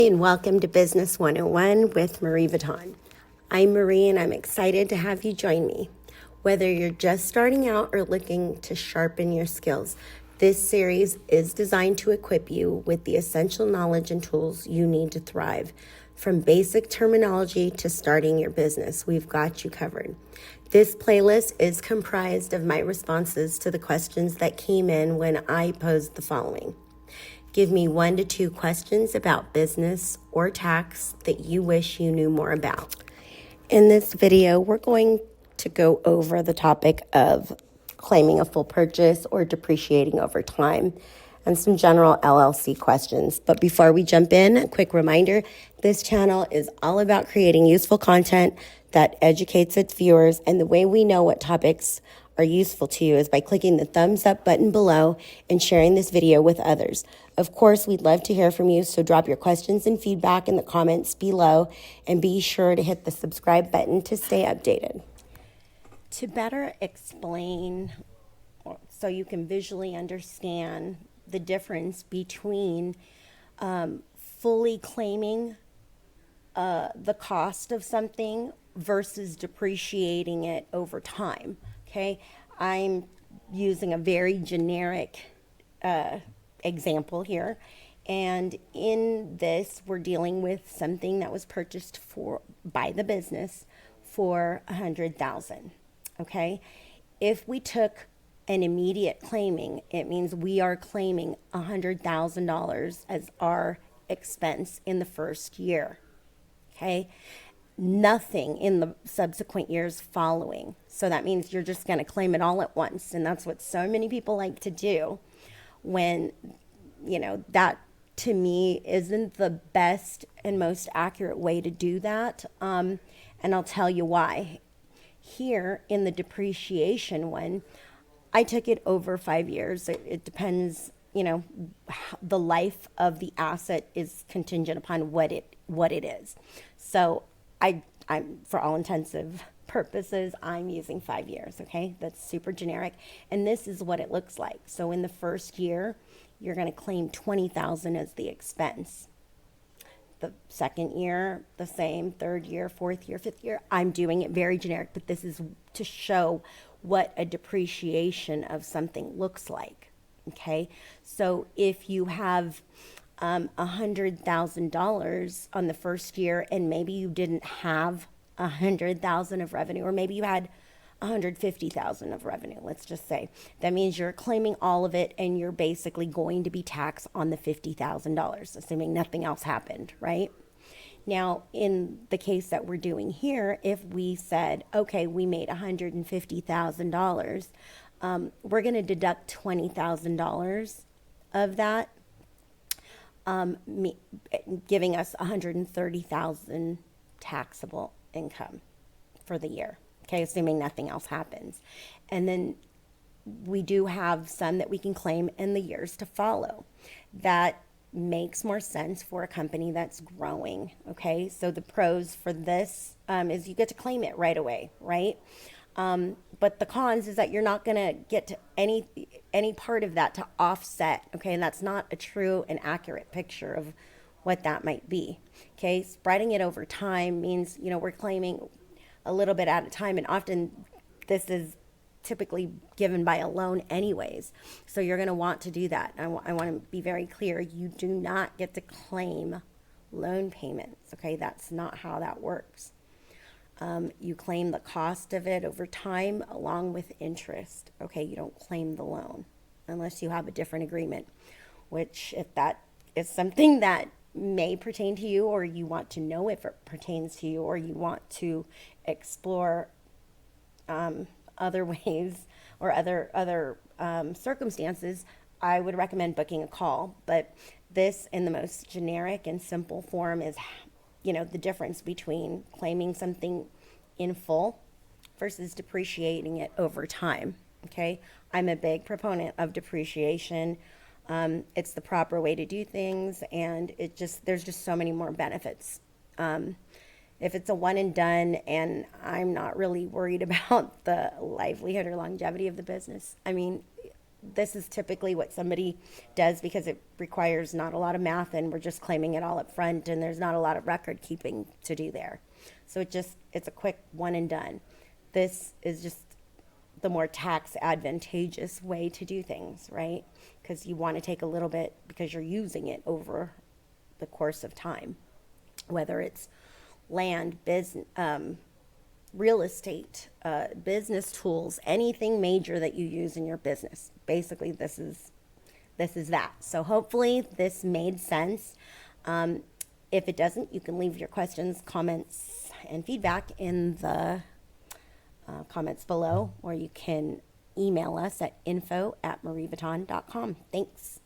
And welcome to Business 101 with Mareevuitton. I'm Marie and I'm excited to have you join me. Whether you're just starting out or looking to sharpen your skills, this series is designed to equip you with the essential knowledge and tools you need to thrive. From basic terminology to starting your business, we've got you covered. This playlist is comprised of my responses to the questions that came in when I posed the following. Give me 1 to 2 questions about business or tax that you wish you knew more about. In this video, we're going to go over the topic of claiming a full purchase or depreciating over time and some general LLC questions. But before we jump in, a quick reminder, this channel is all about creating useful content that educates its viewers, and the way we know what topics are useful to you is by clicking the thumbs up button below and sharing this video with others. Of course, we'd love to hear from you, so drop your questions and feedback in the comments below and be sure to hit the subscribe button to stay updated. To better explain, so you can visually understand the difference between fully claiming the cost of something versus depreciating it over time. Okay, I'm using a very generic example here, and in this we're dealing with something that was purchased by the business for $100,000. Okay, if we took an immediate claiming, it means we are claiming $100,000 as our expense in the first year. Okay, nothing in the subsequent years following. So that means you're just going to claim it all at once. And that's what so many people like to do, when, that to me isn't the best and most accurate way to do that. And I'll tell you why. Here in the depreciation one, I took it over 5 years. It depends, the life of the asset is contingent upon what it is. So I'm for all intensive purposes, I'm using 5 years. Okay, that's super generic, and this is what it looks like. So in the first year, you're going to claim $20,000 as the expense. The second year, the same. Third year, fourth year, fifth year. I'm doing it very generic, but this is to show what a depreciation of something looks like. Okay, so if you have $100,000 on the first year, and maybe you didn't have $100,000 of revenue, or maybe you had $150,000 of revenue, let's just say. That means you're claiming all of it, and you're basically going to be taxed on the $50,000, assuming nothing else happened, right? Now, in the case that we're doing here, if we said, okay, we made $150,000, we're going to deduct $20,000 of that, giving us $130,000 taxable income for the year. Okay, assuming nothing else happens. And then we do have some that we can claim in the years to follow. That makes more sense for a company that's growing. Okay, so the pros for this is you get to claim it right away, right? But the cons is that you're not going to get to any part of that to offset. Okay, and that's not a true and accurate picture of what that might be. Okay, spreading it over time means, we're claiming a little bit at a time, and often this is typically given by a loan anyways. So you're going to want to do that. I want to be very clear. You do not get to claim loan payments. Okay, that's not how that works. You claim the cost of it over time along with interest. Okay, you don't claim the loan unless you have a different agreement, which if that is something that may pertain to you, or you want to know if it pertains to you, or you want to explore other ways or other circumstances, I would recommend booking a call. But this, in the most generic and simple form, is the difference between claiming something in full versus depreciating it over time. Okay, I'm a big proponent of depreciation. It's the proper way to do things, and there's just so many more benefits. If it's a one and done, and I'm not really worried about the livelihood or longevity of the business, I mean, this is typically what somebody does because it requires not a lot of math and we're just claiming it all up front and there's not a lot of record keeping to do there. So it's a quick one and done. This is just the more tax advantageous way to do things, right? Because you want to take a little bit because you're using it over the course of time, whether it's land, business, real estate, business tools, anything major that you use in your business. Basically, this is that. So hopefully this made sense. If it doesn't, you can leave your questions, comments, and feedback in the comments below, or you can email us at info@mareevuitton.com. Thanks.